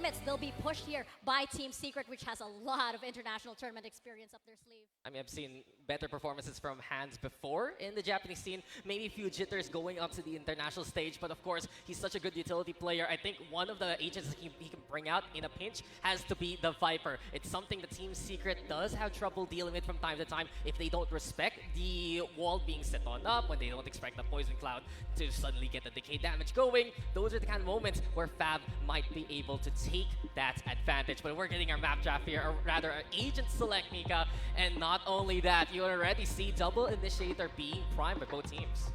limits, they'll be pushed here by Team Secret, which has a lot of international tournament experience up their sleeve. I mean, I've seen better performances from Hans before in the Japanese scene. Maybe a few jitters going up to the international stage, but of course, he's such a good utility player. I think one of the agents that he can bring out in a pinch has to be the Viper. It's something the Team Secret does have trouble dealing with from time to time if they don't respect the wall being set on up, when they don't expect the Poison Cloud to suddenly get the decay damage going. Those are the kind of moments where Fab might be able to take that advantage. But we're getting our map draft here, or rather our agent select, Mika. And not only that, you already see double initiator being primed by both teams.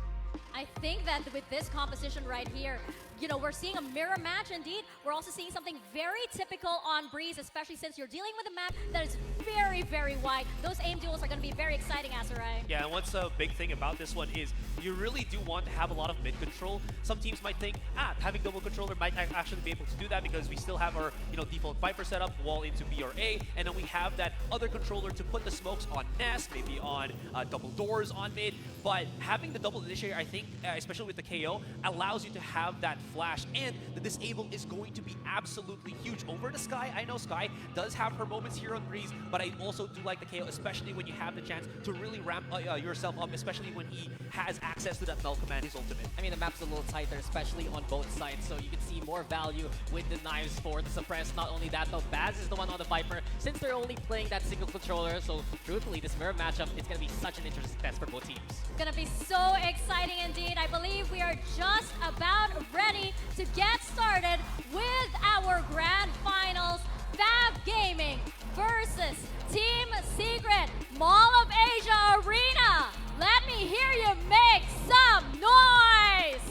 I think that with this composition right here, you know, we're seeing a mirror match indeed. We're also seeing something very typical on Breeze, especially since you're dealing with a map that is very, very wide. Those aim duels are going to be very exciting, Azurai. Yeah, and what's a big thing about this one is you really do want to have a lot of mid control. Some teams might think, having double controller might actually be able to do that because we still have our, default Viper setup, wall into B or A, and then we have that other controller to put the smokes on Nest, maybe on double doors on mid. But having the double initiator, I think, especially with the KO, allows you to have that flash, and the disable is going to be absolutely huge over the Sky. I know Sky does have her moments here on Breeze, but I also do like the KO, especially when you have the chance to really ramp yourself up, especially when he has access to that null command, his ultimate. I mean, the map's a little tighter, especially on both sides, so you can see more value with the knives for the suppress. Not only that, though, Baz is the one on the Viper, since they're only playing that single controller, so truthfully, this mirror matchup is going to be such an interesting test for both teams. It's going to be so exciting indeed. I believe we are just about ready to get started with our grand finals. Fab Gaming versus Team Secret, Mall of Asia Arena. Let me hear you make some noise.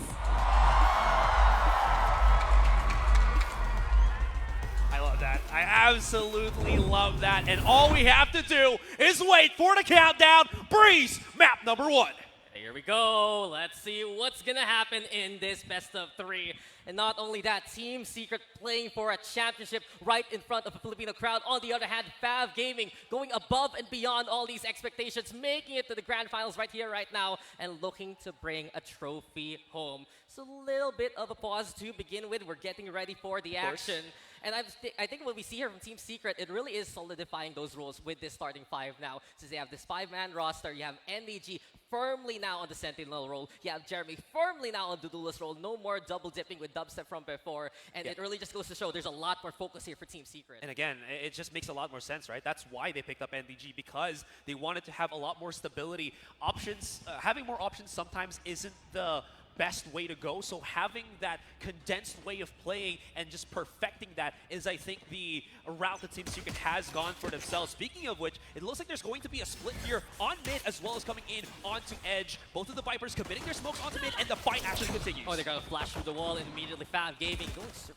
I love that. I absolutely love that. And all we have to do is wait for the countdown. Breeze, map number 1. Here we go. Let's see what's gonna happen in this best of 3. And not only that, Team Secret playing for a championship right in front of a Filipino crowd. On the other hand, Fab Gaming going above and beyond all these expectations, making it to the grand finals right here, right now, and looking to bring a trophy home. So a little bit of a pause to begin with. We're getting ready for the action. And I think what we see here from Team Secret, it really is solidifying those roles with this starting 5 now. Since they have this 5-man roster, you have NDG firmly now on the Sentinel role. You have Jeremy firmly now on the Duelist role. No more double dipping with dubstep from before. And it really just goes to show there's a lot more focus here for Team Secret. And again, it just makes a lot more sense, right? That's why they picked up NDG, because they wanted to have a lot more stability. Options, having more options sometimes isn't the best way to go. So having that condensed way of playing and just perfecting that is, I think, the route that Team Secret has gone for themselves. Speaking of which, it looks like there's going to be a split here on mid as well as coming in onto edge. Both of the Vipers committing their smokes onto mid, and the fight actually continues. Oh, they're gonna flash through the wall and immediately Fab Gaming going so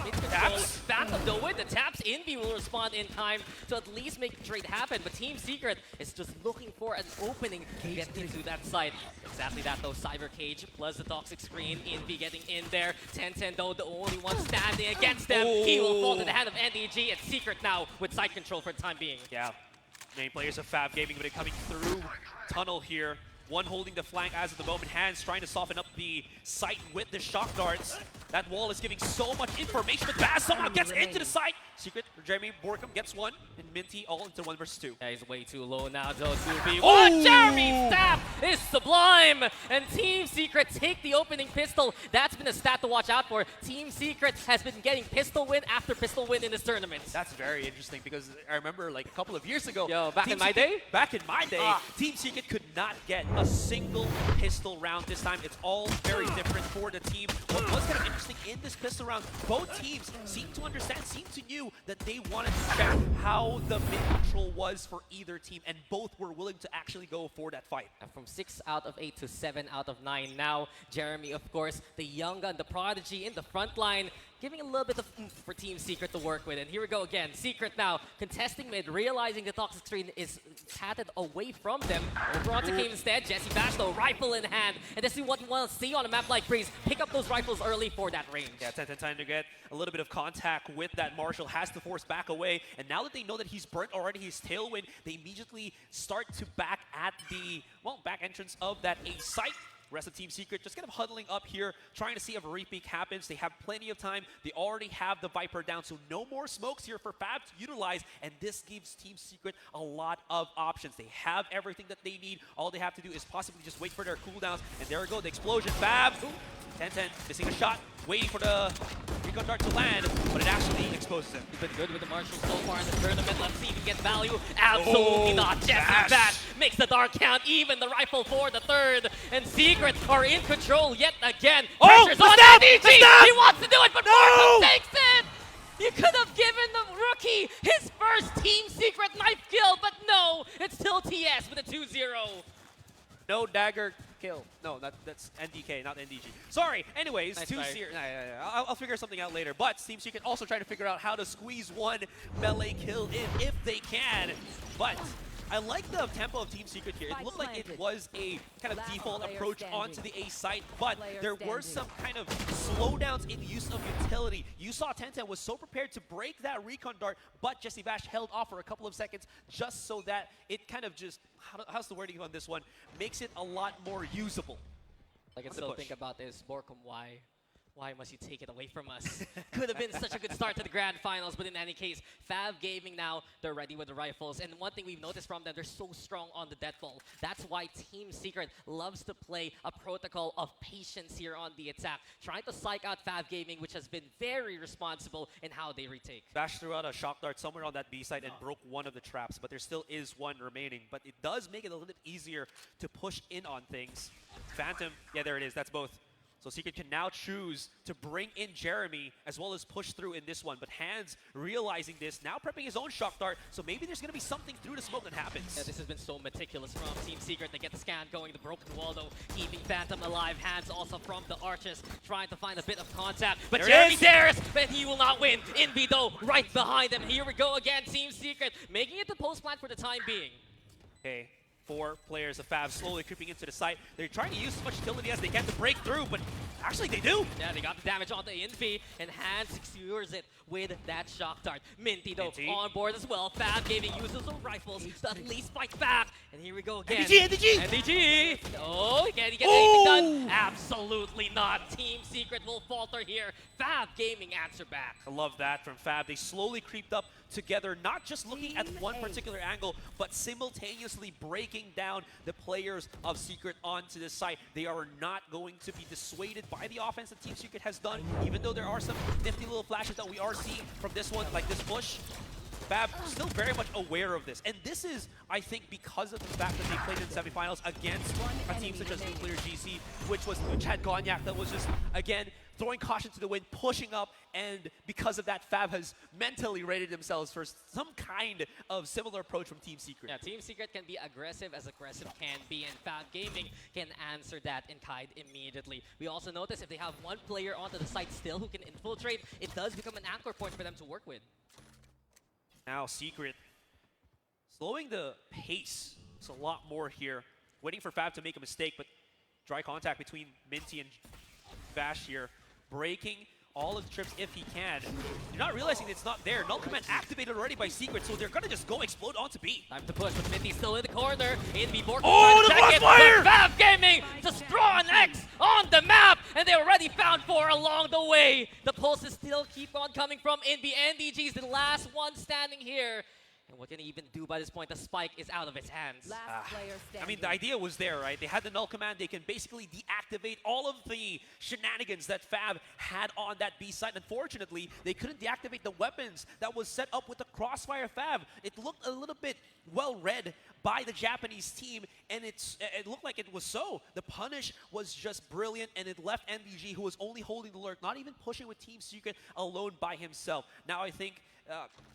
mid control. Back of the win, the taps. Envy will respond in time to at least make the trade happen. But Team Secret is just looking for an opening to get into that side. Exactly that though, Cyber Cage plus the toxic screen. Envy getting in there. 10-10 though, the only one standing against them. He will fall to the hand of NDG. It's Secret now with side control for the time being. Yeah, many players of Fab Gaming, but coming through tunnel here. One holding the flank as of the moment. Hands trying to soften up the site with the shock darts. That wall is giving so much information, but Baz somehow gets into the site. Secret, Jeremy Borkham gets one, and Minty all into 1 versus 2. Yeah, he's way too low now, though. 2v1. Jeremy's stab is sublime, and Team Secret take the opening pistol. That's been a stat to watch out for. Team Secret has been getting pistol win after pistol win in this tournament. That's very interesting because I remember like a couple of years ago. Yo, back in my day, Team Secret could not get a single pistol round this time. It's all very different for the team. What was kind of interesting in this pistol round, both teams seemed to understand, seemed to knew that they wanted to check how the mid control was for either team, and both were willing to actually go for that fight. And from 6 out of 8 to 7 out of 9 now, Jeremy, of course, the young gun, the prodigy in the front line, giving a little bit of oomph for Team Secret to work with. And here we go again. Secret now contesting mid, realizing the toxic screen is patted away from them. Toronto came instead. Jesse Bash, though, rifle in hand. And this is what we want to see on a map like Breeze. Pick up those rifles early for that range. Yeah, 10 time to get a little bit of contact with that Marshall. Has to force back away. And now that they know that he's burnt already his tailwind, they immediately start to back at the, back entrance of that A site. Rest of Team Secret just kind of huddling up here, trying to see if a repeat happens. They have plenty of time. They already have the Viper down, so no more smokes here for Fab to utilize, and this gives Team Secret a lot of options. They have everything that they need. All they have to do is possibly just wait for their cooldowns, and there we go, the explosion. Fab, 10-10, missing a shot, waiting for the recon dart to land, but it actually exposes him. He's been good with the Marshall so far in the tournament. Let's see if he gets value. Absolutely not. Jesse Bash makes the dart count, even the rifle for the third. And Secret are in control yet again. Pressure's on NDG. He wants to do it, but Marshall takes it. You could have given the rookie his first Team Secret knife kill, but no, it's still TS with a 2-0. No dagger kill. No, that's NDK, not NDG. Sorry. Anyways, Nice 2-0. I'll figure something out later. But Team Secret also trying to figure out how to squeeze one melee kill in if they can. But I like the tempo of Team Secret here. It looked like it was a kind of default approach onto the A site, but there were some kind of slowdowns in use of utility. You saw 10-10 was so prepared to break that recon dart, but Jesse Bash held off for a couple of seconds just so that it kind of just, how's the wording on this one, makes it a lot more usable. I can still think about this, Borkum, why must you take it away from us? Could have been such a good start to the grand finals, but in any case, Fab Gaming now, they're ready with the rifles. And one thing we've noticed from them, they're so strong on the deathball. That's why Team Secret loves to play a protocol of patience here on the attack, trying to psych out Fab Gaming, which has been very responsible in how they retake. Bash threw out a shock dart somewhere on that B side and broke one of the traps, but there still is one remaining. But it does make it a little bit easier to push in on things. Phantom, yeah, there it is. That's both. So Secret can now choose to bring in Jeremy as well as push through in this one. But Hands realizing this, now prepping his own shock dart. So maybe there's going to be something through the smoke that happens. Yeah, this has been so meticulous from Team Secret. They get the scan going, the broken wall though, keeping Phantom alive. Hands also from the arches, trying to find a bit of contact. But Jeremy dares, but he will not win. Envy though, right behind him. Here we go again, Team Secret, making it the post plant for the time being. Okay. 4 players of Fab slowly creeping into the site. They're trying to use as much utility as they can to break through, but actually they do. Yeah, they got the damage onto Envy, and Hands secures it with that shock dart. Minty though on board as well. Fab Gaming uses those rifles to at least fight back. And here we go again. NDG! Oh, can he get anything done? Absolutely not. Team Secret will falter here. Fab Gaming answer back. I love that from Fab. They slowly creeped up together, not just looking at one particular angle, but simultaneously breaking down the players of Secret onto this site. They are not going to be dissuaded by the offense that Team Secret has done, even though there are some nifty little flashes that we are seeing from this one, like this push. Fab still very much aware of this. And this is, I think, because of the fact that they played in semifinals against a team such as Nuclear GC, which had Gonyak that was just, again, throwing caution to the wind, pushing up, and because of that, Fab has mentally rated themselves for some kind of similar approach from Team Secret. Yeah, Team Secret can be aggressive as aggressive can be, and Fab Gaming can answer that in kind immediately. We also notice if they have one player onto the site still who can infiltrate, it does become an anchor point for them to work with. Now Secret slowing the pace. It's a lot more here. Waiting for Fab to make a mistake, but dry contact between Minty and Vash here. Breaking all of the trips if he can. You're not realizing it's not there. Null command activated already by Secret, so they're gonna just go explode onto B. Time to push, but Minty's still in the corner. In before the crossfire! Fab Gaming just draw an X on the map, and they already found 4 along the way. The pulses still keep on coming from Envy. NDG is the last one standing here. And what can he even do by this point? The spike is out of his hands. I mean, the idea was there, right? They had the null command. They can basically deactivate all of the shenanigans that Fab had on that B site. Unfortunately, they couldn't deactivate the weapons that was set up with the crossfire Fab. It looked a little bit well read by the Japanese team, and it looked like it was so. The punish was just brilliant, and it left NDG, who was only holding the lurk, not even pushing with Team Secret alone by himself. Now I think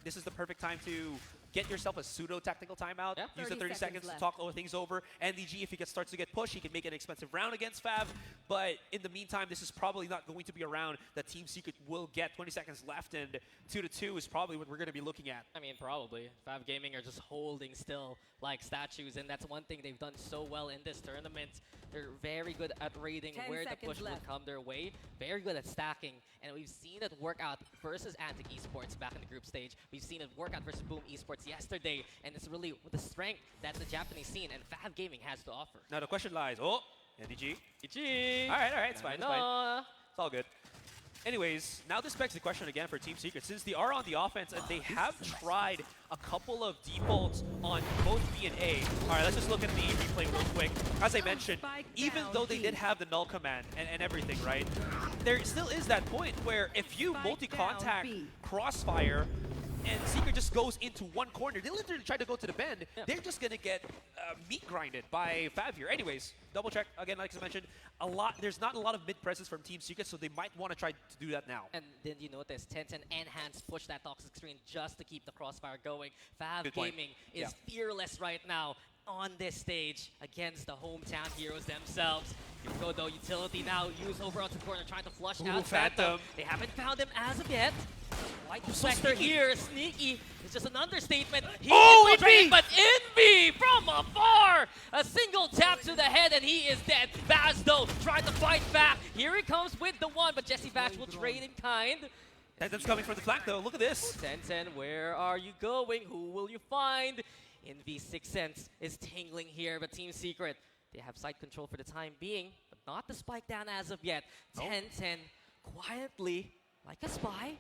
this is the perfect time to get yourself a pseudo-tactical timeout. Yeah. Use the 30 seconds to talk things over. NDG, if he starts to get pushed, he can make an expensive round against Fab. But in the meantime, this is probably not going to be a round that Team Secret will get. 20 seconds left, and 2-2 is probably what we're going to be looking at. I mean, probably. Fab Gaming are just holding still like statues, and that's one thing they've done so well in this tournament. They're very good at reading where the push will come their way. Very good at stacking, and we've seen it work out versus Antic Esports back in the group stage. We've seen it work out versus Boom Esports yesterday, and it's really the strength that the Japanese scene and Fab Gaming has to offer. Now the question lies, oh, NDG. GG. All right, it's fine, it's fine. No. It's all good. Anyways, now this begs the question again for Team Secret. Since they are on the offense and they have tried a couple of defaults on both B and A. All right, let's just look at the replay real quick. As I mentioned, even though they did have the null command and everything, right? There still is that point where if you multi-contact Crossfire and Secret just goes into one corner, they literally try to go to the bend, they're just going to get meat grinded by Fav here. Anyways, double check, again, like I mentioned, there's not a lot of mid presence from Team Secret, so they might want to try to do that now. And then you notice 10-10 and Hans push that toxic screen just to keep the crossfire going. Fav Gaming is fearless right now on this stage against the hometown heroes themselves. Here we go though, utility now used over onto the corner trying to flush out Phantom. They haven't found him as of yet. White Spectre here, sneaky. It's just an understatement. He is betrayed, but Envy from afar! A single tap to the head and he is dead. Baz though trying to fight back. Here he comes with the one, but Jesse Bash will trade in kind. Phantom's coming from the flank though, look at this. 10-10, where are you going? Who will you find? Envy's Sixth Sense is tingling here, but Team Secret, they have side control for the time being, but not the spike down as of yet. 10-10, quietly, like a spy,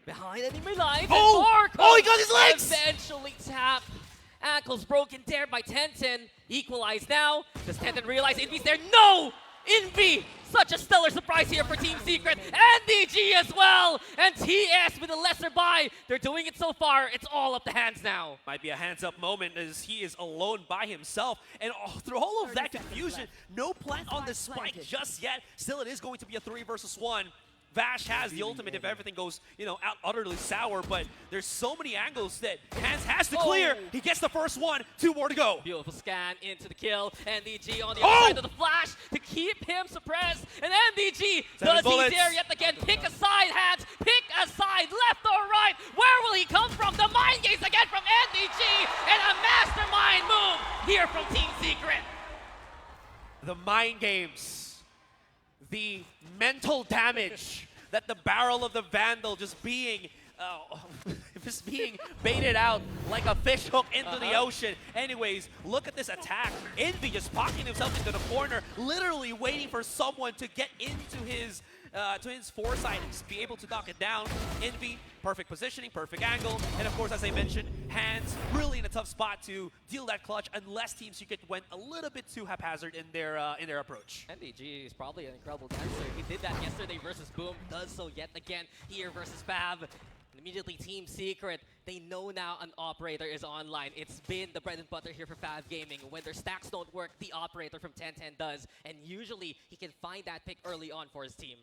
behind enemy lines. Oh, he got his legs! Eventually tap. Ankles broken there by 10-10. Equalized now. Does 10-10 realize Envy's there? No! Envy! Such a stellar surprise here for Team Secret. And DG as well! And TS with a lesser buy. They're doing it so far. It's all up to Hands now. Might be a hands-up moment as he is alone by himself. And through all of that confusion, no plant on the spike just yet. Still, it is going to be a 3 versus 1. Vash has the ultimate if everything goes, out utterly sour, but there's so many angles that Hans has to clear. He gets the first one, 2 more to go. Beautiful scan into the kill. NDG on the other side of the flash to keep him suppressed. And NDG, does he dare yet again pick a side, Hans? Pick a side, left or right? Where will he come from? The mind games again from NDG, and a mastermind move here from Team Secret. The mind games, the mental damage that the barrel of the Vandal just being baited out like a fish hook into the ocean. Anyways, look at this attack. Envy just pocketing himself into the corner, literally waiting for someone to get into his foresight and be able to knock it down. Envy, perfect positioning, perfect angle, and of course, as I mentioned, Hands really in a tough spot to deal that clutch unless Team Secret went a little bit too haphazard in their approach. NDG is probably an incredible dancer. He did that yesterday versus Boom, does so yet again here versus Fav. Immediately Team Secret, they know now an operator is online. It's been the bread and butter here for Fav Gaming. When their stacks don't work, the operator from 10-10 does, and usually he can find that pick early on for his team.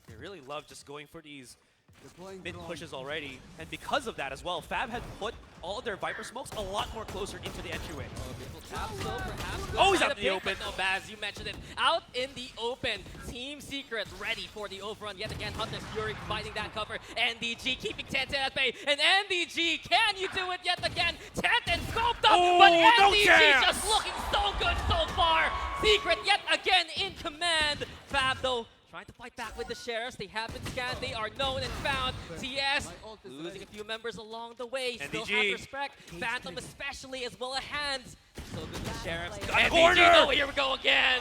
They really love just going for these mid pushes already, and because of that as well, Fav had put all of their Viper smokes a lot more closer into the entryway. He's out in the open. No, Baz, you mentioned it. Out in the open. Team Secret ready for the overrun. Yet again, Hunter's Fury providing that cover. NDG keeping 10-10 at bay. And NDG, can you do it yet again? 10-10 scoped up, but NDG just looking so good so far. Secret yet again in command. Fav, though, trying to fight back with the Sheriffs. They have been scanned. They are known and found. TS losing a few members along the way. Still have respect. Phantom especially, as well as Hands. So good the Sheriffs. NDG, though, here we go again.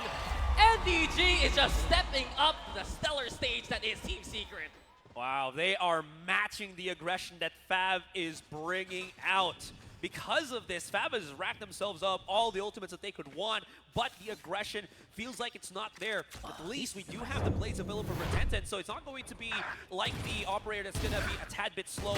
NDG is just stepping up the stellar stage that is Team Secret. Wow, they are matching the aggression that Fav is bringing out. Because of this, Fav has racked themselves up all the ultimates that they could want, but the aggression feels like it's not there. At least we do have the plays available for 10-10, so it's not going to be like the operator that's going to be a tad bit slow.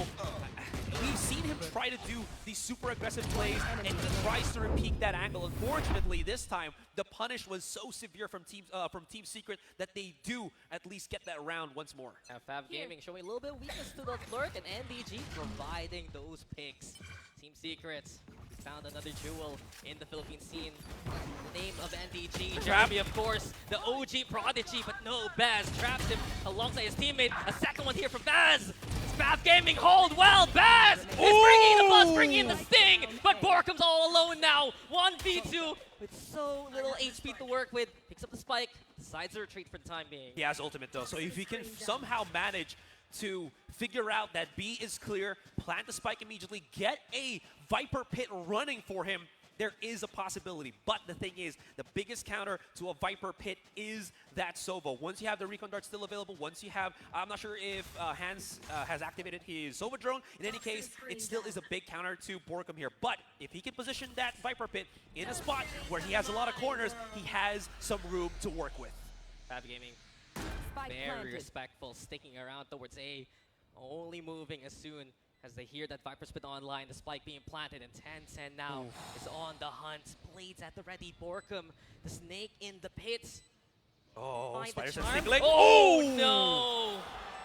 We've seen him try to do these super aggressive plays, and he tries to repeat that angle. Unfortunately, this time, the punish was so severe from Team Secret that they do at least get that round once more. Fav Gaming showing a little bit of weakness to the lurk, and NDG providing those picks. Team Secrets found another jewel in the Philippine scene. The name of NDG, Jeremy, of course, the OG prodigy, but no, Baz traps him alongside his teammate. A second one here from Baz. Fav Gaming hold well. Baz is bringing the buzz, bringing in the sting, but Borkum's all alone now. 1v2 with so little HP to work with. Picks up the spike, decides to retreat for the time being. He has ultimate though, so if he can somehow manage to figure out that B is clear, plant the spike immediately, get a Viper pit running for him, there is a possibility. But the thing is, the biggest counter to a Viper pit is that Sova. Once you have the recon dart still available, once you have, I'm not sure if Hans has activated his Sova drone. In any case, it still is a big counter to Borkum here. But if he can position that Viper pit in a spot where he has a lot of corners, he has some room to work with. Fav Gaming, very respectful, sticking around towards A, only moving as soon as they hear that Viper's been online, the spike being planted, and 10-10 now is on the hunt. Blades at the ready, Borkum, the snake in the pits. Oh, Find the Spiders charm. are sneaking. Oh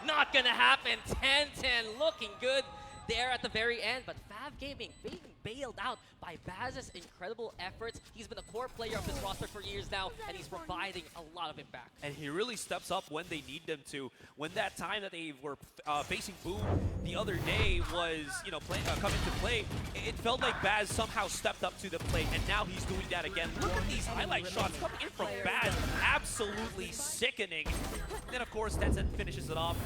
no! Not gonna happen. 10-10 looking good there at the very end, but Fav Gaming being bailed out by Baz's incredible efforts. He's been a core player of this roster for years now, and he's providing a lot of impact. And he really steps up when they need them to. When that time that they were facing Boom the other day was, you know, coming to play, it felt like Baz somehow stepped up to the plate, and now he's doing that again. Look at these highlight shots coming in from Baz. Absolutely sickening. And then, of course, Tencent finishes it off.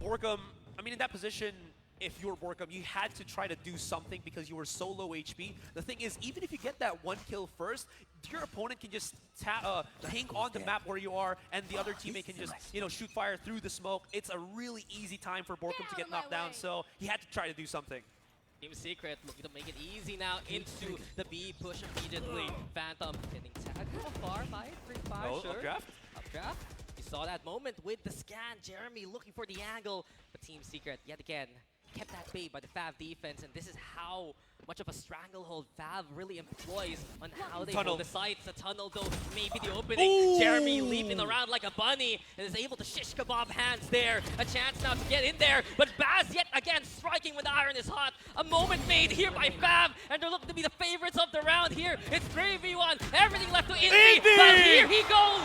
Borkum, I mean, in that position, if you were Borkum, you had to try to do something because you were so low HP. The thing is, even if you get that one kill first, your opponent can just hang on the map where you are, and the other teammate can just, you know, shoot fire through the smoke. It's a really easy time for Borkum to get knocked down, so he had to try to do something. Team Secret looking to make it easy now into the B push immediately. Phantom hitting tag. How far? 5-3-5, Oh, sure. updraft? Updraft. You saw that moment with the scan. Jeremy looking for the angle, but Team Secret yet again kept that bait by the Fav defense, and this is how much of a stranglehold Fav really employs on how they hold the sights. The tunnel, though, maybe the opening. Ooh. Jeremy leaping around like a bunny and is able to shish kebab hands there. A chance now to get in there, but Baz yet again striking when the iron is hot. A moment made here by Fav, and they're looking to be the favorites of the round here. It's 3v1, everything left to Indy, but here he goes,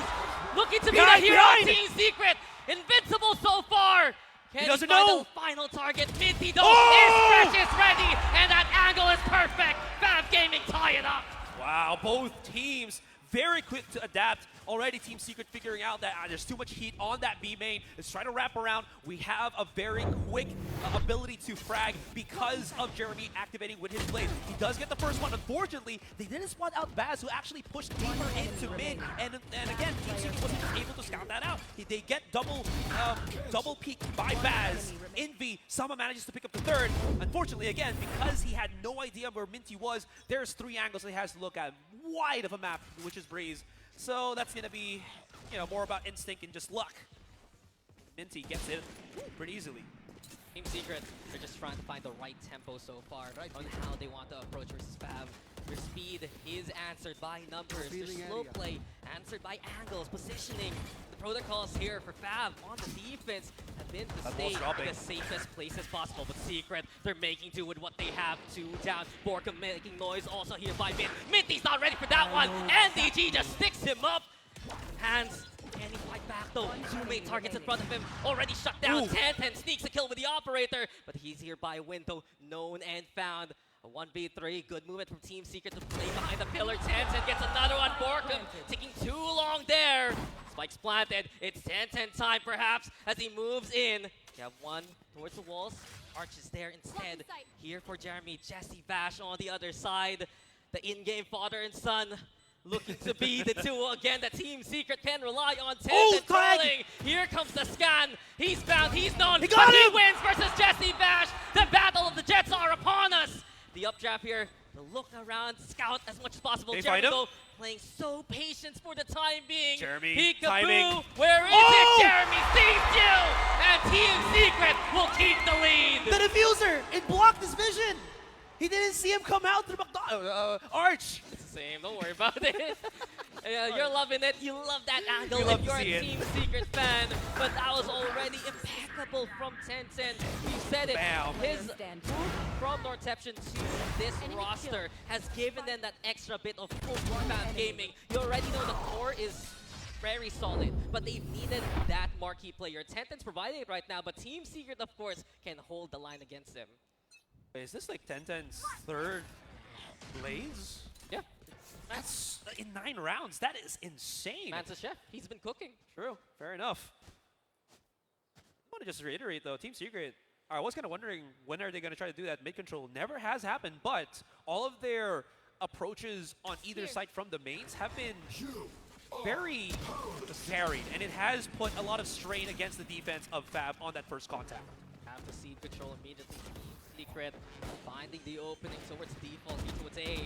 looking to be the hero of Team Secret. Invincible so far. Can he doesn't find know. the final target? Minty though is precious ready, and that angle is perfect. Fav Gaming tie it up. Wow, both teams very quick to adapt. Already Team Secret figuring out that there's too much heat on that B main. Let's try to wrap around. We have a very quick ability to frag because of Jeremy activating with his blade. He does get the first one. Unfortunately, they didn't spot out Baz, who actually pushed deeper into mid. And again, Team Secret wasn't able to scout that out. They get double peek by Baz. Envy somehow manages to pick up the third. Unfortunately, again, because he had no idea where Minty was, there's 3 angles he has to look at. Wide of a map, which is Breeze. So that's going to be, you know, more about instinct and just luck. Minty gets it pretty easily. Team Secret, they're just trying to find the right tempo so far on how they want to approach versus Fav. Their speed is answered by numbers. Their slow play answered by angles, positioning. The protocols here for Fav on the defense have been to stay in the safest place as possible. But Secret, they're making do with what they have. 2 down. Borkum making noise also here by Mint. Minty's not ready for that one. NDG just sticks him up. Hands. Can he fight back though? 2 main targets in front of him, already shut down. 10-10 sneaks a kill with the operator, but he's here by window, known and found. A 1v3, good movement from Team Secret to play behind the pillar. 10-10 gets another one. Borkum taking too long there. Spike's planted. It's 10-10 time perhaps as he moves in. You have one towards the walls. Arches there instead. Here for Jeremy. Jesse Bash on the other side. The in-game father and son. Looking to be the 2 again that Team Secret can rely on. 10-10 trailing. Here comes the scan. He's found, he's known, but he wins versus Jesse Bash. The battle of the Jets are upon us. The updraft here, to look around, scout as much as possible. Jeremy though, playing so patient for the time being. Jeremy, Peekaboo, timing. Where is it? Jeremy sees you! And Team Secret will keep the lead. The diffuser, it blocked his vision. He didn't see him come out through the arch. It's the same, don't worry about it. You're loving it. You love that angle if you're a Team Secret fan. But that was already impeccable from 10-10. He said it. Bam. His move from Norception to this roster has given them that extra bit of full Fav Gaming. You already know the core is very solid, but they've needed that marquee player. 10-10's providing it right now, but Team Secret, of course, can hold the line against him. Is this like 10-10's 3rd Blaze? Yeah. That's in 9 rounds. That is insane. Man's a chef. He's been cooking. True. Fair enough. I want to just reiterate, though, Team Secret, I was kind of wondering when are they going to try to do that. Mid control never has happened, but all of their approaches on either side from the mains have been very varied, and it has put a lot of strain against the defense of Fab on that first contact. Have the seed control immediately. Secret finding the opening towards default, towards A.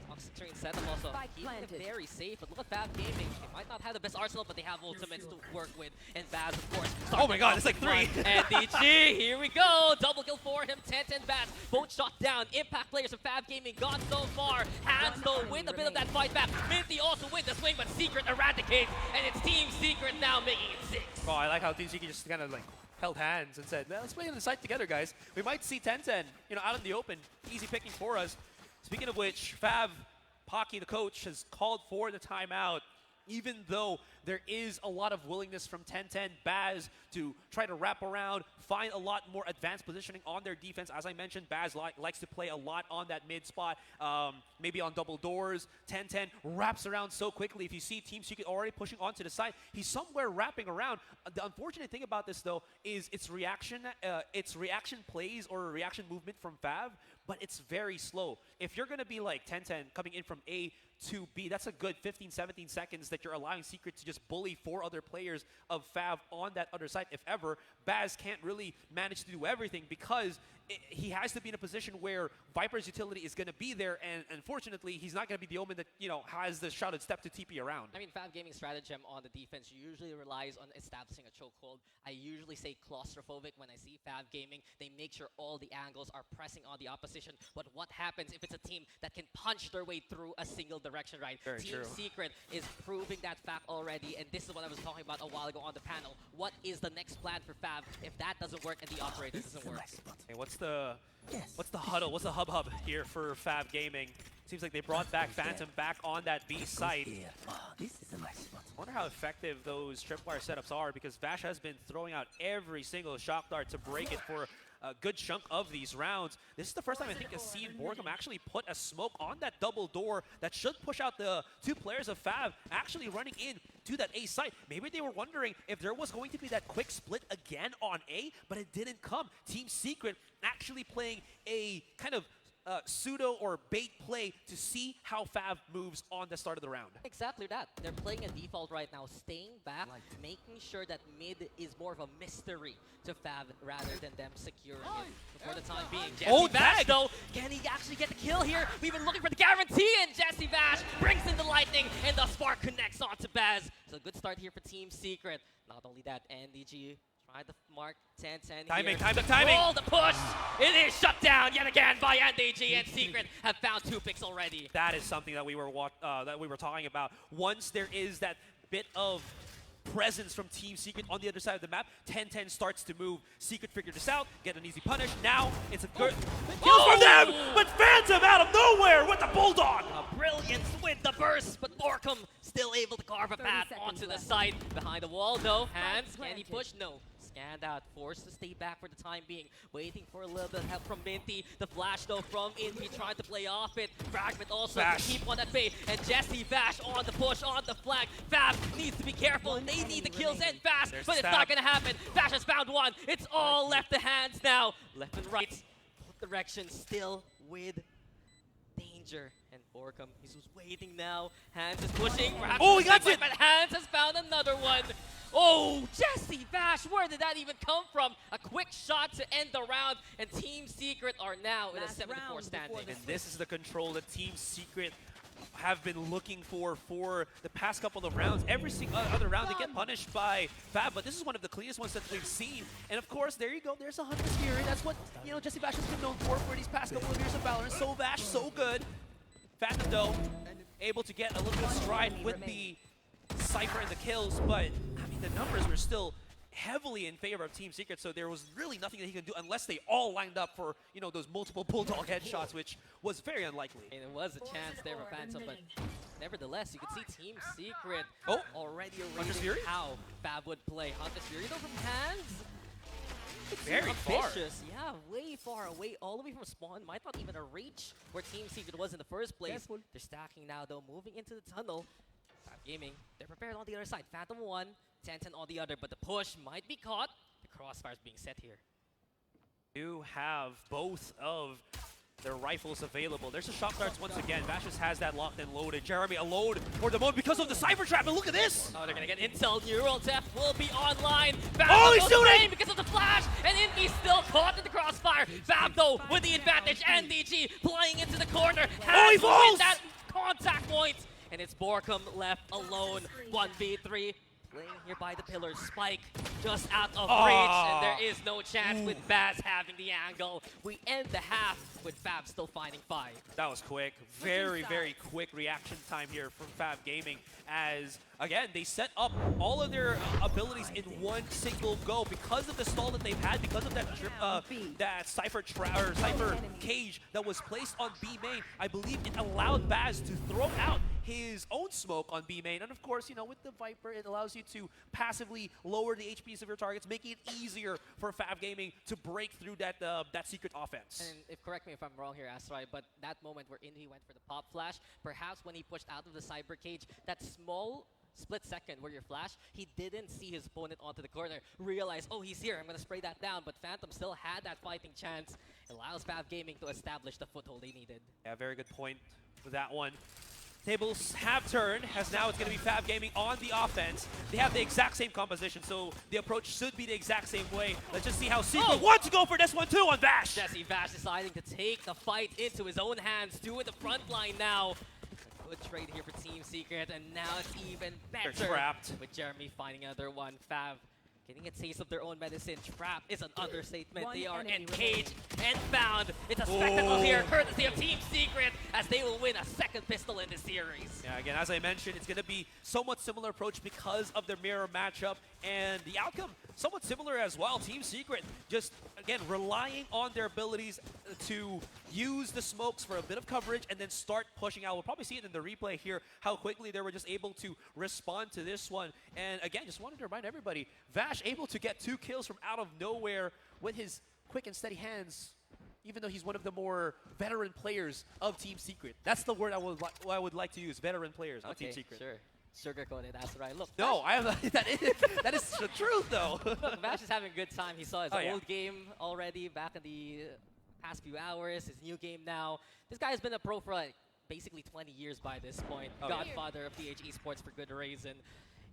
Concentrating setup also. Keeping it very safe, but look at Fab Gaming. They might not have the best arsenal, but they have ultimates to work with. And Baz, of course. Oh my god, it's like 3! And DG, here we go. Double kill for him. 10-10 Baz. Both shot down. Impact players of Fab Gaming gone so far. Hands though win a bit of that fight back. Minty also wins the swing, but Secret eradicates. And it's Team Secret now making it 6. Oh, I like how Team Secret just kind of like held hands and said, let's play on the side together, guys. We might see 10-10, out in the open. Easy picking for us. Speaking of which, Fab, Pocky, the coach, has called for the timeout, even though there is a lot of willingness from 10-10 Baz to try to wrap around, find a lot more advanced positioning on their defense. As I mentioned, Baz likes to play a lot on that mid spot, maybe on double doors. 10-10 wraps around so quickly. If you see Team Secret already pushing onto the side, he's somewhere wrapping around. The unfortunate thing about this, though, is its reaction plays or reaction movement from Fab, but it's very slow. If you're going to be like 10-10 coming in from A to B, that's a good 15, 17 seconds that you're allowing Secret to just bully 4 other players of Fab on that other side. If ever, Baz can't really manage to do everything because he has to be in a position where Viper's utility is going to be there, and unfortunately, he's not going to be the Omen that, has the shrouded step to TP around. I mean, Fab Gaming's stratagem on the defense usually relies on establishing a chokehold. I usually say claustrophobic when I see Fab Gaming. They make sure all the angles are pressing on the opposition, but what happens if it's a team that can punch their way through a single direction, right? Very Team true. Secret is proving that fact already, and this is what I was talking about a while ago on the panel. What is the next plan for Fab if that doesn't work and the operator doesn't work? Hey, what's the huddle? What's the hub here for Fab Gaming? Seems like they brought back Phantom back on that B site. This is a nice spot. I wonder how effective those tripwire setups are, because Vash has been throwing out every single shock dart to break it for a good chunk of these rounds. This is the first time I think I've seen Borgum actually put a smoke on that double door that should push out the 2 players of Fab actually running in to that A site. Maybe they were wondering if there was going to be that quick split again on A, but it didn't come. Team Secret actually playing a kind of pseudo or bait play to see how Fab moves on the start of the round. Exactly that. They're playing a default right now, staying back, making sure that mid is more of a mystery to Fab rather than them securing it for the time being. Jesse Vash, though, can he actually get the kill here? We've been looking for the guarantee, and Jesse Vash brings in the lightning, and the spark connects onto Baz. So a good start here for Team Secret. Not only that, NDG tried the mark 10-10 Timing. Oh, the push! It is shut down yet again by NDG, and Secret have found 2 picks already. That is something that we were talking about. Once there is that bit of presence from Team Secret on the other side of the map, 10-10 starts to move. Secret figured this out, get an easy punish. Now it's a good kill from them, but Phantom out of nowhere with the Bulldog. A brilliance with the burst, but Borkum still able to carve a path onto the side. Behind the wall, though. Hands, can he push? No. Scanned out, forced to stay back for the time being, waiting for a little bit of help from Minty. The flash, though, from Infi, trying to play off it. Fragment also to keep on at bay, and Jesse Vash on the push, on the flag. Fab needs to be careful, they need the kills in fast, but it's not gonna happen. Vash has found one, it's all left to hands now. Left and right, both directions still with danger. And Borkum, he's just waiting now. Hands is pushing, perhaps. Oh, he got it! But Hands has found another one. Oh, Jesse Vash, where did that even come from? A quick shot to end the round, and Team Secret are now in a 7-4 standing. And this is the control that Team Secret have been looking for the past couple of rounds. Every single other round they get punished by Fab, but this is one of the cleanest ones that we've seen. And of course, there you go, there's a Hunter's Fury. That's what, Jesse Vash has been known for these past couple of years of Valorant. So Vash, so good. Phantom, though, able to get a little bit of stride with the Cypher and the kills, but I mean, the numbers were still heavily in favor of Team Secret, so there was really nothing that he could do unless they all lined up for, those multiple Bulldog headshots, which was very unlikely. And it was a chance there for Phantom, but nevertheless, you can see Team Secret already Hunter's arranging Fury? how Fab would play. Hunter's Fury, though, from Hands. Very far. Ambitious. Yeah, way far away, all the way from spawn. Might not even reach where Team Secret was in the first place. Careful. They're stacking now, though, moving into the tunnel. Fab Gaming, they're prepared on the other side. Phantom 1, 10-10 on the other, but the push might be caught. The crossfire's being set here. You have both of their rifles available. There's the shock darts once again. Vash just has that locked and loaded. Jeremy alone for the moment because of the Cypher Trap. And look at this! Oh, they're gonna get intel. Neural Theft will be online. Oh, he's shooting! Because of the flash, and Envy still caught in the crossfire. Fab though with the advantage. NDG playing into the corner. Has he to win falls! that contact point, and it's Borkum left alone. 1v3. Playing here by the pillars. Spike just out of reach, and there is no chance with Baz having the angle. We end the half with Fab still finding 5. That was quick. Very, very quick reaction time here from Fab Gaming as, again, they set up all of their abilities in one single go because of the stall that they've had, because of that Cypher cage that was placed on B main. I believe it allowed Baz to throw out his own smoke on B main. And of course, you know, with the Viper, it allows you to passively lower the HPs of your targets, making it easier for Fab Gaming to break through that secret offense. And if correct me if I'm wrong here, Asteroid, but that moment where Indy went for the pop flash, perhaps when he pushed out of the cyber cage, that small split second where you're flash, he didn't see his opponent onto the corner, realized, oh, he's here, I'm going to spray that down, but Phantom still had that fighting chance. It allows Fab Gaming to establish the foothold they needed. Yeah, very good point with that one. Tables have turned, as now it's going to be Fab Gaming on the offense. They have the exact same composition, so the approach should be the exact same way. Let's just see how Secret wants to go for this one too on Vash. Jesse Vash deciding to take the fight into his own hands, do it the front line now. A good trade here for Team Secret, and now it's even better. They're trapped. With Jeremy finding another one. Fab getting a taste of their own medicine. Trap is an understatement. They are encaged and found. It's a spectacle here, courtesy of Team Secret, as they will win a second pistol in the series. Yeah, again, as I mentioned, it's going to be somewhat similar approach because of their mirror matchup, and the outcome somewhat similar as well. Team Secret just, again, relying on their abilities to use the smokes for a bit of coverage and then start pushing out. We'll probably see it in the replay here, how quickly they were just able to respond to this one. And again, just wanted to remind everybody, Vash able to get 2 kills from out of nowhere with his quick and steady hands, even though he's one of the more veteran players of Team Secret. That's the word I would like to use, veteran players of Team Secret. Sure. Sugarcoated, that's right. Look, no, that is the truth, though. Look, Vash is having a good time. He saw his old yeah. game already back in the past few hours, his new game now. This guy has been a pro for like basically 20 years by this point. Godfather of DH Esports for good reason.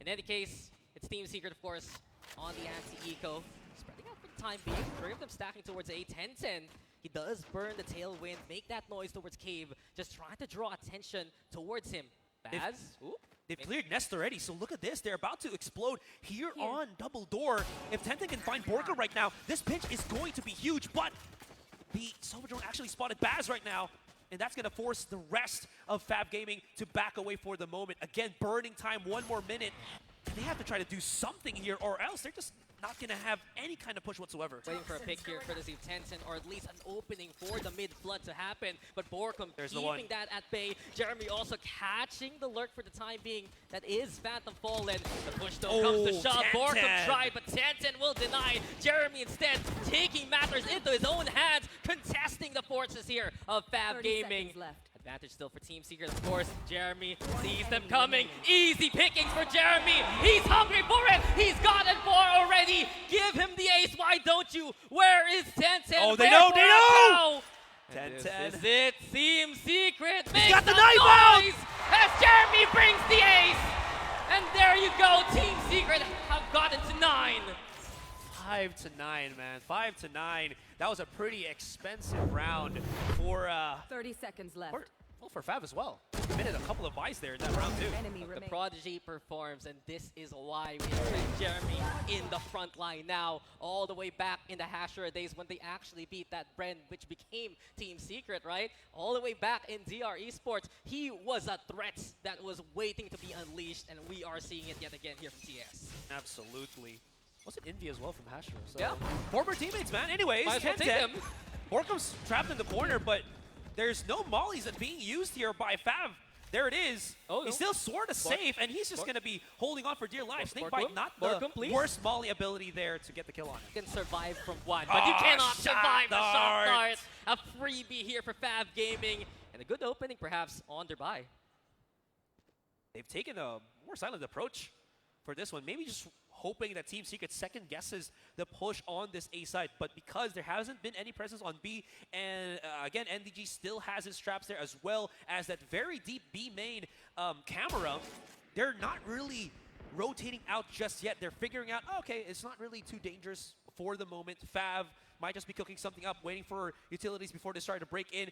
In any case, it's Team Secret, of course, on the anti-eco. Spreading out for the time being. 3 of them stacking towards A. 10-10. He does burn the tailwind, make that noise towards Cave, just trying to draw attention towards him. Baz? They've cleared Nest already, so look at this. They're about to explode here on double door. If Tenten can find Borka right now, this pinch is going to be huge, but the Silver Drone actually spotted Baz right now, and that's going to force the rest of Fab Gaming to back away for the moment. Again, burning time, 1 more minute. And they have to try to do something here, or else they're just not going to have any kind of push whatsoever. Waiting for a pick here courtesy of Tencent, or at least an opening for the mid-flood to happen. But Borkum keeping that at bay. Jeremy also catching the lurk for the time being. That is Phantom Fallen. The push though comes to shove. Borkum tried, but Tencent will deny. Jeremy instead taking matters into his own hands, contesting the forces here of Fab Gaming. Advantage still for Team Secret, of course. Jeremy sees them coming. Easy pickings for Jeremy. He's hungry for it. He's gotten 4 already. Give him the ace. Why don't you? Where is Tencent? Oh, they know. 10-10. This is it. Team Secret makes got the some knife out as Jeremy brings the ace. And there you go. Team Secret have gotten to 9. 5-9, man. 5-9. That was a pretty expensive round for 30 seconds left. For Fab as well. Committed a couple of buys there in that round too. The Prodigy performs, and this is why we expect Jeremy in the front line now, all the way back in the Hashira days when they actually beat that Bren, which became Team Secret, right? All the way back in DR Esports, he was a threat that was waiting to be unleashed, and we are seeing it yet again here from TS. Absolutely. Wasn't Envy as well from Hashira? So yeah. Former teammates, man. Anyways, Borkum's trapped in the corner, but there's no mollies that being used here by Fab. There it is. He's still sort of safe, and he's just going to be holding on for dear life. Snakebite, not the worst molly ability there to get the kill on him. You can survive from 1, but you cannot survive the shot dart. A freebie here for Fab Gaming, and a good opening perhaps on their buy. They've taken a more silent approach for this one. Maybe just hoping that Team Secret second guesses the push on this A side, but because there hasn't been any presence on B, and again, NDG still has his traps there as well as that very deep B main camera, they're not really rotating out just yet. They're figuring out, okay, it's not really too dangerous for the moment. Fav might just be cooking something up, waiting for utilities before they start to break in.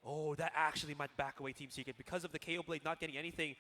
Oh, that actually might back away Team Secret because of the KO Blade not getting anything.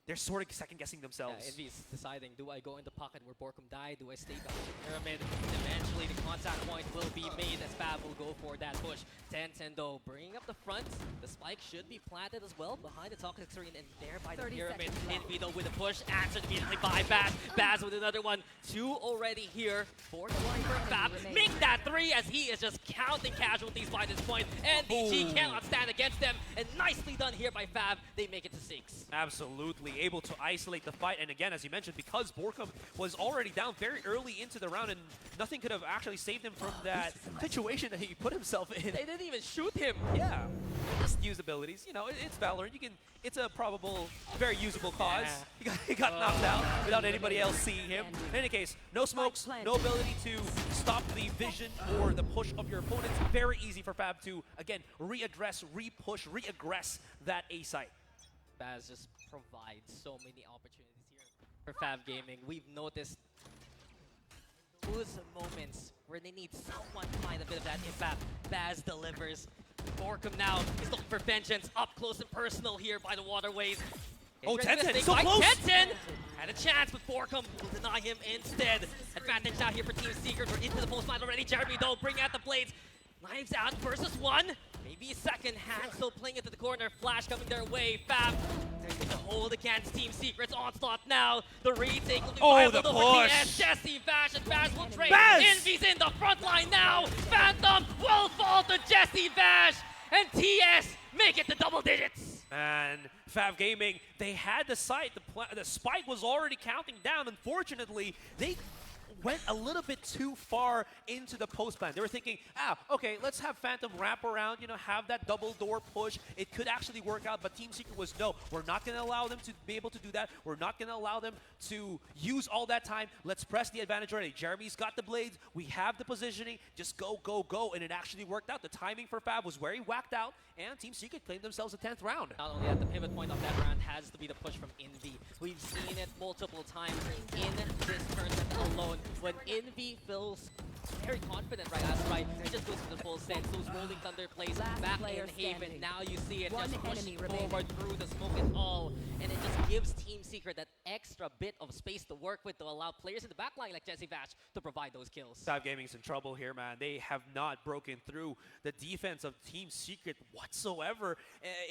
They're sort of second-guessing themselves. Yeah, Envy's deciding, do I go in the pocket where Borkum died? Do I stay behind the pyramid? Eventually, the contact point will be made as Fab will go for that push. 10-10 though, bringing up the front. The spike should be planted as well behind the toxic screen and there by the pyramid. Envy though with a push, answered immediately by Baz. Baz with another one. 2 already here for the for Fab. Make that 3 as he is just counting casualties by this point. NDG cannot stand against them. And nicely done here by Fab. They make it to 6. Absolutely able to isolate the fight, and again, as you mentioned, because Borkum was already down very early into the round and nothing could have actually saved him from that situation that he put himself in. They didn't even shoot him. Yeah, just use abilities. You know, it's Valorant. It's a probable, very usable cause. Yeah. He got knocked out without anybody else seeing him. In any case, no smokes, no ability to stop the vision or the push of your opponents. Very easy for Fab to, again, readdress, re-push, re-aggress that A site. Baz just provides so many opportunities here for Fab Gaming. We've noticed those moments where they need someone to find a bit of that impact. Baz delivers. Borkum now is looking for vengeance up close and personal here by the waterways. Oh, 10-10, so close! 10-10 had a chance, but Borkum will deny him instead. Advantage now here for Team Secret. We're into the post line already. Jeremy though, bring out the blades. Knives out versus 1. Maybe a second. Hand still playing into the corner. Flash coming their way. Fab taking the hold against Team Secret's onslaught now. The retake will be viable over TS. Jesse Vash and Vash will trade. Envy's in the front line now. Phantom will fall to Jesse Vash. And TS make it to double digits. And Fab Gaming, they had the sight. The spike was already counting down. Unfortunately, they went a little bit too far into the post plan. They were thinking, okay, let's have Phantom wrap around, you know, have that double door push. It could actually work out, but Team Secret was, no, we're not going to allow them to be able to do that. We're not going to allow them to use all that time. Let's press the advantage already. Jeremy's got the blades. We have the positioning. Just go, go, go. And it actually worked out. The timing for Fab was very whacked out, and Team Secret claimed themselves a 10th round. Not only at the pivot point of that round has to be the push from Envy. We've seen it multiple times in this tournament alone. When Envy feels very confident, right? That's right. He just goes for the full sense. Those rolling thunder plays back in Haven. Now you see it just pushing forward through the smoke and all. And it just gives Team Secret that extra bit of space to work with to allow players in the backline like Jesse Vash to provide those kills. Fab Gaming's in trouble here, man. They have not broken through the defense of Team Secret whatsoever.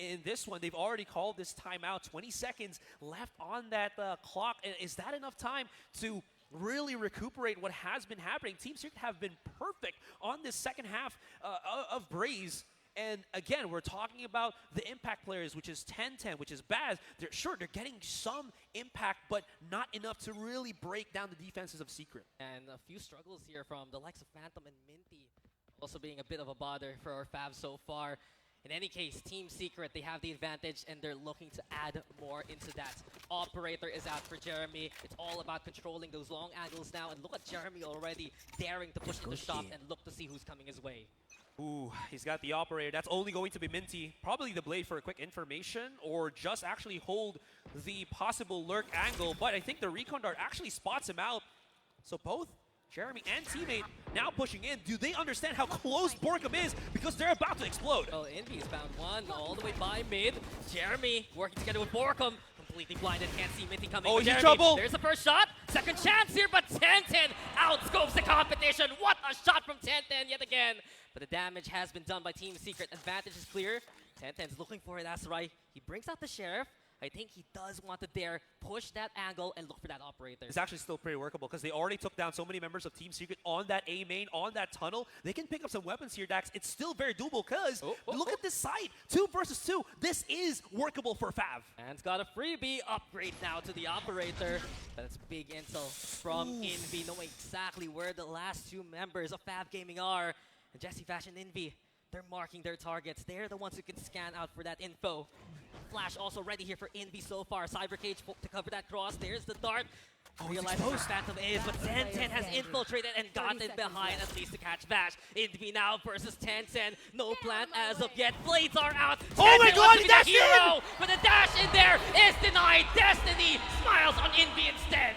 In this one, they've already called this timeout. 20 seconds left on that clock. Is that enough time to really recuperate what has been happening? Team Secret have been perfect on this second half of Braze. And again, we're talking about the impact players, which is 10-10, which is Baz. They're getting some impact, but not enough to really break down the defenses of Secret. And a few struggles here from the likes of Phantom and Minty, also being a bit of a bother for our Fab so far. In any case, Team Secret, they have the advantage, and they're looking to add more into that. Operator is out for Jeremy. It's all about controlling those long angles now, and look at Jeremy already daring to push into shop and look to see who's coming his way. Ooh, he's got the operator. That's only going to be Minty. Probably the blade for a quick information, or just actually hold the possible lurk angle. But I think the recon dart actually spots him out. So both Jeremy and teammate now pushing in. Do they understand how close Borkum is? Because they're about to explode. Well, Envy's found one all the way by mid. Jeremy working together with Borkum. Completely blinded, can't see Minty coming. Oh, he's in Jeremy, trouble. There's the first shot. Second chance here, but 10-10 outscopes the competition. What a shot from 10-10 yet again. But the damage has been done by Team Secret. Advantage is clear. 10-10's looking for it, that's right. He brings out the Sheriff. I think he does want to dare push that angle and look for that operator. It's actually still pretty workable because they already took down so many members of Team Secret on that A main, on that tunnel. They can pick up some weapons here, Dax. It's still very doable because look at this site. 2 versus 2. This is workable for Fav. And's got a freebie upgrade now to the operator. That's big intel from Envy, knowing exactly where the last 2 members of Fav Gaming are. And Jesse Vash and Envy, they're marking their targets. They're the ones who can scan out for that info. Flash also ready here for Envy so far. Cyber Cage to cover that cross. There's the dart. realizes where Phantom is, but 10-10 has infiltrated and gotten behind at least to catch Vash. Envy now versus 10-10. No plan as of yet. Blades are out. Oh my 10-10 God, wants to be he the dashed hero, but the dash in there is denied. Destiny smiles on Envy instead.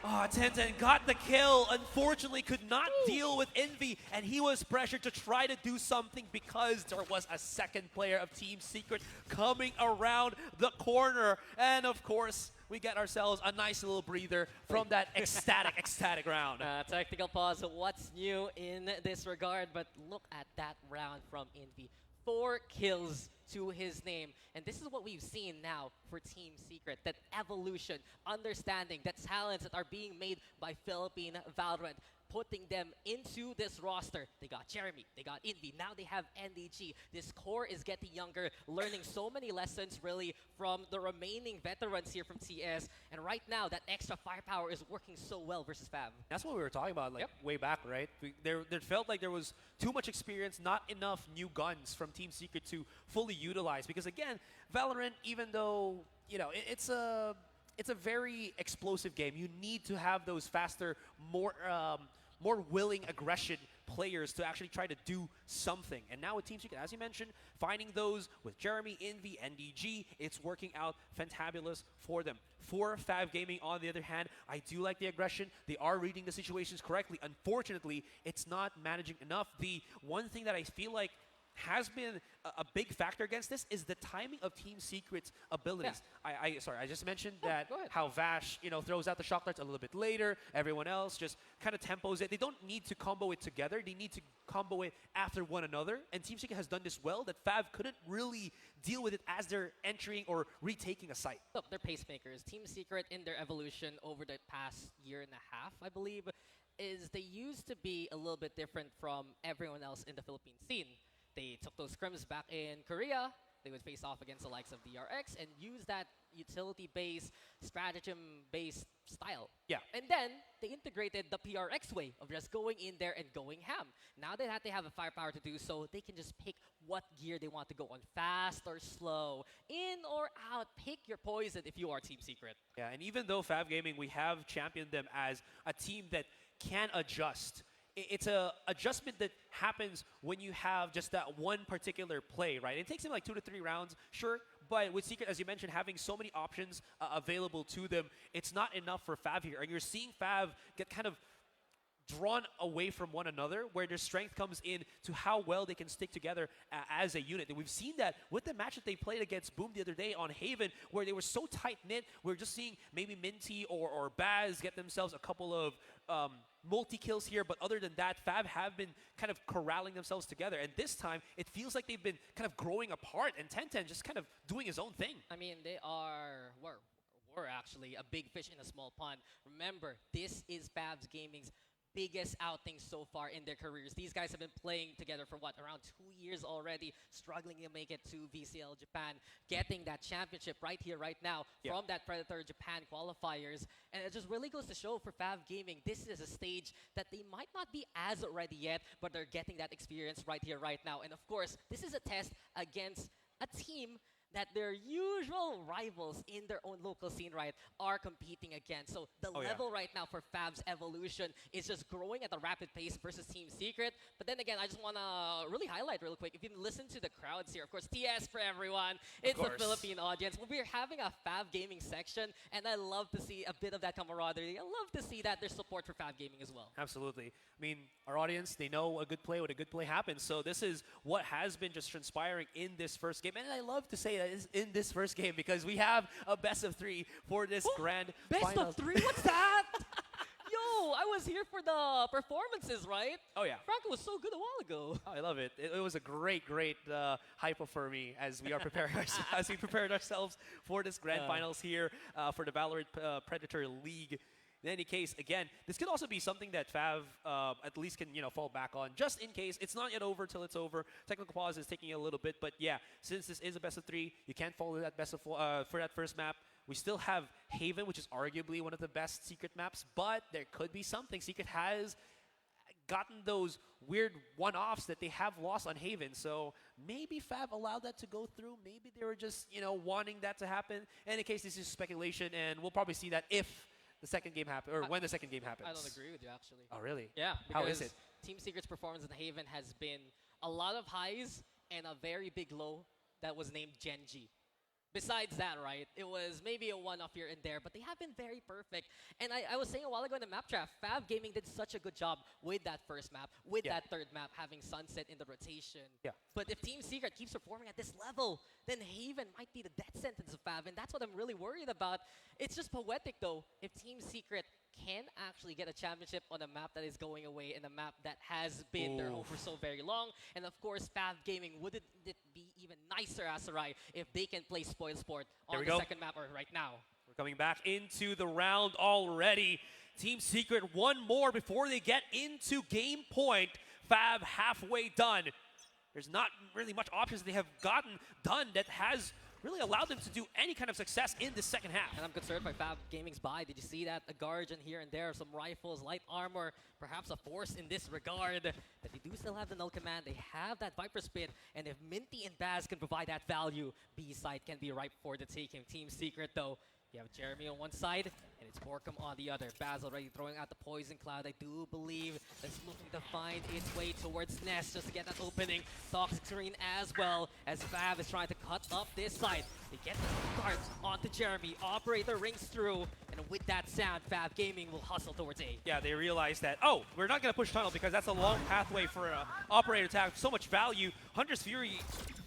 10-10 got the kill. Unfortunately, could not deal with Envy, and he was pressured to try to do something because there was a second player of Team Secret coming around the corner. And of course, we get ourselves a nice little breather from that ecstatic round. Technical pause. What's new in this regard? But look at that round from Envy. 4 kills to his name. And this is what we've seen now for Team Secret. That evolution, understanding, that talents that are being made by Philippine Valorant, putting them into this roster. They got Jeremy, they got Envy, now they have NDG. This core is getting younger, learning so many lessons really from the remaining veterans here from TS. And right now, that extra firepower is working so well versus Fav. That's what we were talking about, like way back, right? There felt like there was too much experience, not enough new guns from Team Secret to fully utilize. Because again, Valorant, even though it's a very explosive game, you need to have those faster, more willing aggression players to actually try to do something. And now with Team Secret, as you mentioned, finding those with Jeremy, Envy, NDG, it's working out fantabulous for them. For Fav Gaming, on the other hand, I do like the aggression. They are reading the situations correctly. Unfortunately, it's not managing enough. The one thing that I feel like has been a big factor against this is the timing of Team Secret's abilities. Sorry, I just mentioned that how Vash, throws out the shock darts a little bit later. Everyone else just kind of tempos it. They don't need to combo it together. They need to combo it after one another. And Team Secret has done this well that Fav couldn't really deal with it as they're entering or retaking a site. Look, they're pacemakers. Team Secret in their evolution over the past year and a half, I believe, is they used to be a little bit different from everyone else in the Philippine scene. They took those scrims back in Korea. They would face off against the likes of DRX and use that utility-based, stratagem-based style. Yeah. And then they integrated the PRX way of just going in there and going ham. Now that they have the firepower to do so, they can just pick what gear they want to go on, fast or slow, in or out. Pick your poison if you are Team Secret. Yeah, and even though Fav Gaming, we have championed them as a team that can adjust. It's a adjustment that happens when you have just that one particular play, right? It takes them like 2 to 3 rounds, sure, but with Secret, as you mentioned, having so many options available to them, it's not enough for Fav here. And you're seeing Fav get kind of drawn away from one another, where their strength comes in to how well they can stick together as a unit. And we've seen that with the match that they played against Boom the other day on Haven, where they were so tight-knit. We're just seeing maybe Minty or Baz get themselves a couple of multi-kills here, but other than that, Fav have been kind of corralling themselves together. And this time, it feels like they've been kind of growing apart, and 10-10 just kind of doing his own thing. I mean, they were actually a big fish in a small pond. Remember, this is Fab's Gaming's biggest outing so far in their careers. These guys have been playing together for around 2 years already, struggling to make it to VCL Japan, getting that championship right here, right now, from that Predator Japan qualifiers. And it just really goes to show for Fav Gaming, this is a stage that they might not be as ready yet, but they're getting that experience right here, right now. And of course, this is a test against a team that their usual rivals in their own local scene, right, are competing against. So the level right now for Fab's evolution is just growing at a rapid pace versus Team Secret. But then again, I just want to really highlight real quick, if you listen to the crowds here, of course, TS for everyone. It's the Philippine audience. We're having a Fab Gaming section, and I love to see a bit of that camaraderie. I love to see that there's support for Fab Gaming as well. Absolutely. I mean, our audience, they know a good play when a good play happens. So this is what has been just transpiring in this first game. And I love to say that is in this first game because we have a best of 3 for this grand Best finals. of 3? What's that? Yo, I was here for the performances, right? Oh, yeah. Franco was so good a while ago. Oh, I love it. It was a great hype for me as we are preparing as we prepared ourselves for this grand finals here for the Valorant Predator League. In any case, again, this could also be something that Fav at least can fall back on, just in case. It's not yet over till it's over. Technical pause is taking a little bit, but yeah, since this is a best of 3, you can't follow that best of 4 for that first map. We still have Haven, which is arguably one of the best Secret maps, but there could be something. Secret has gotten those weird one-offs that they have lost on Haven, so maybe Fav allowed that to go through. Maybe they were just wanting that to happen. In any case, this is speculation, and we'll probably see that if the second game happens, or when the second game happens. I don't agree with you, actually. Oh, really? Yeah. How is because it? Team Secret's performance in Haven has been a lot of highs and a very big low that was named Genji. Besides that, right, it was maybe a one-off here and there, but they have been very perfect. And I was saying a while ago in the map draft, Fav Gaming did such a good job with that first map, with that third map, having Sunset in the rotation. Yeah. But if Team Secret keeps performing at this level, then Haven might be the death sentence of Fav, and that's what I'm really worried about. It's just poetic, though, if Team Secret can actually get a championship on a map that is going away and a map that has been their home for so very long. And of course, Fav Gaming, wouldn't it be even nicer, Asarai, if they can play Spoil Sport on the second map or right now? We're coming back into the round already. Team Secret one more before they get into game point. Fav halfway done. There's not really much options they have gotten done that has really allowed them to do any kind of success in the second half. And I'm concerned by Fav Gaming's buy. Did you see that? A Guardian here and there, some rifles, light armor, perhaps a force in this regard. But they do still have the null command. They have that Viper Spit. And if Minty and Baz can provide that value, B side can be ripe for the taking. Team Secret, though, you have Jeremy on one side, and it's Borkum on the other. Baz already throwing out the Poison Cloud. I do believe it's looking to find its way towards Nest just to get that opening. Toxic Serene as well, as Fav is trying to cut up this side. They get the cards onto Jeremy. Operator rings through, and with that sound, Fav Gaming will hustle towards A. Yeah, they realize that, oh, we're not going to push tunnel because that's a long pathway for an operator to have so much value. Hunter's Fury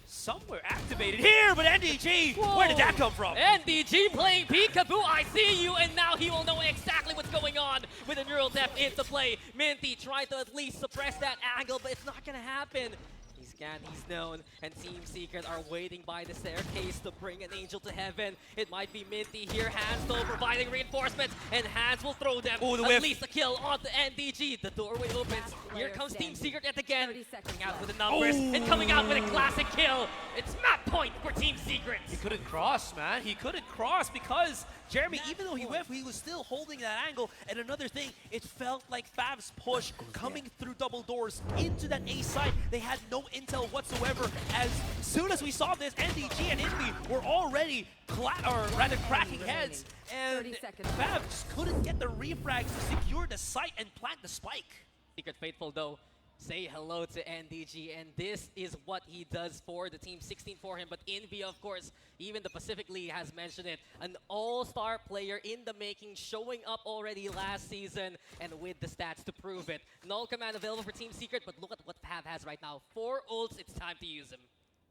somewhere activated here, but NDG, where did that come from? NDG playing peekaboo, I see you, and now he will know exactly what's going on with the neural depth into play. Minty trying to at least suppress that angle, but it's not going to happen. He's scanned, he's known, and Team Secret are waiting by the staircase to bring an angel to heaven. It might be Minty here, Hans though providing reinforcements, and Hans will throw them at least a kill onto NDG. The doorway opens, here comes Team Secret yet again, coming out with the numbers, and coming out with a classic kill. It's map point for Team Secret. He couldn't cross, man. He couldn't cross because Jeremy, even though he whiffed, he was still holding that angle. And another thing, it felt like Fav's push coming through double doors into that A side. They had no intel whatsoever. As soon as we saw this, NDG and Envy were already cracking heads. And Fav just couldn't get the refrags to secure the site and plant the spike. Secret Faithful, though, say hello to NDG, and this is what he does for the team. 16 for him, but Envy, of course, even the Pacific League has mentioned it. An all-star player in the making, showing up already last season, and with the stats to prove it. Null command available for Team Secret, but look at what Pav has right now. 4 ults, it's time to use them.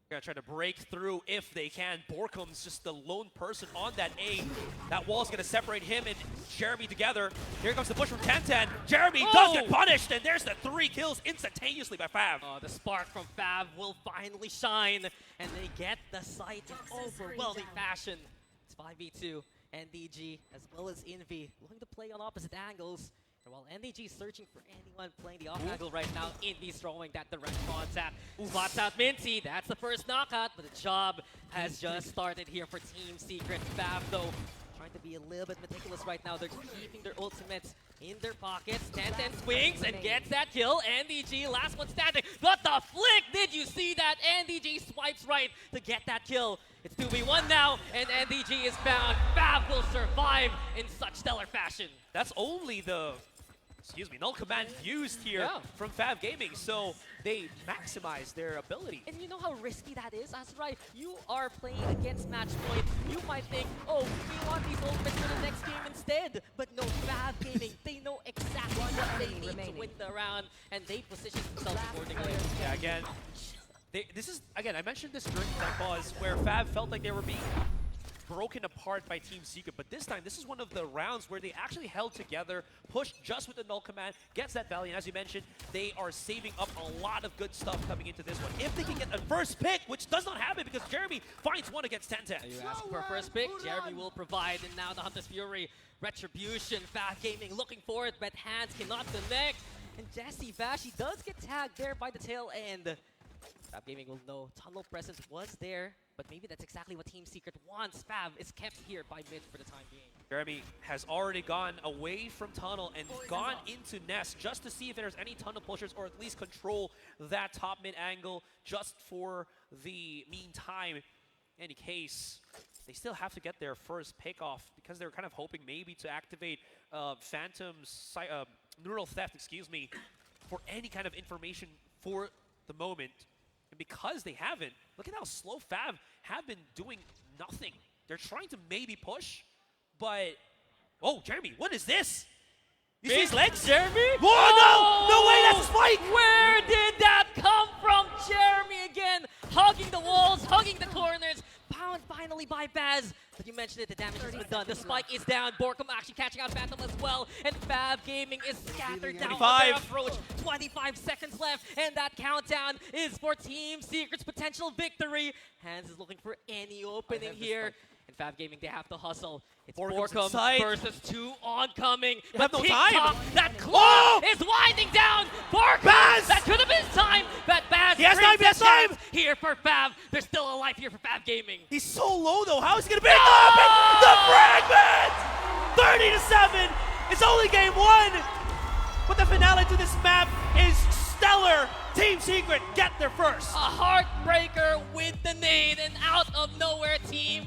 Gonna try to break through if they can. Borkum's just the lone person on that A. That wall's gonna separate him and Jeremy together. Here comes the push from 10-10. Jeremy does get punished, and there's the 3 kills instantaneously by Fav. The spark from Fav will finally shine, and they get the site in overwhelming fashion. It's 5v2. NDG as well as Envy looking to play on opposite angles. And while NDG is searching for anyone playing the off angle right now, Envy's throwing that direct contact. Spots out Minty, that's the first knockout, but the job has just started here for Team Secret. Fav, though, trying to be a little bit meticulous right now. They're keeping their ultimates in their pockets. 10-10 swings and gets that kill. NDG, last one standing. But the flick, did you see that? NDG swipes right to get that kill. It's 2v1 now, and NDG is found. Fav will survive in such stellar fashion. That's only the, null command used here from Fav Gaming, so they maximize their ability. And you know how risky that is? That's right. You are playing against match point. You might think, oh, we want these ultimates for the next game instead. But no, Fav Gaming, they know exactly what they need to win the round, and they position themselves accordingly. Yeah, again, this is, again, I mentioned this during the pause where Fav felt like they were being broken apart by Team Secret, but this time, this is one of the rounds where they actually held together, pushed just with the null command, gets that value, and as you mentioned, they are saving up a lot of good stuff coming into this one. If they can get a first pick, which does not happen because Jeremy finds one against 10-10. You ask for a first pick, Jeremy will provide, and now the Hunter's Fury, Retribution, Fav Gaming looking for it, but hands cannot connect, and Jesse Vashi does get tagged there by the tail end. Fav Gaming will know tunnel presence was there, but maybe that's exactly what Team Secret wants. Fav is kept here by mid for the time being. Jeremy has already gone away from tunnel and gone into Nest just to see if there's any tunnel pushers or at least control that top mid angle just for the meantime. any case, they still have to get their first pick off because they're kind of hoping maybe to activate Phantom's neural theft, excuse me, for any kind of information for the moment. And because they haven't, look at how slow Fav have been doing nothing. They're trying to maybe push, but oh, Jeremy, what is this? You see his legs? Jeremy? Whoa, no way, that's a spike! Where did that come from? Jeremy again, hugging the walls, hugging the corners. Found finally by Baz. But you mentioned it, the damage has been done. The spike is down. Borkum actually catching out Phantom as well. And Fav Gaming is scattered down on their approach. 25 seconds left. And that countdown is for Team Secret's potential victory. Hands is looking for any opening here. And Fav Gaming, they have to hustle. It's Borkum versus 2 oncoming. have But no TikTok, time. that clock is winding down. Borkum, Baz! that could have been time. But Baz He has brings time, he has the chance time. here for Fav. There's still a life here for Fav Gaming. He's so low though. How is he gonna pick up the fragment? 30-7. It's only game 1, but the finale to this map is stellar. Team Secret get there first. A heartbreaker with the nade, and out of nowhere, Team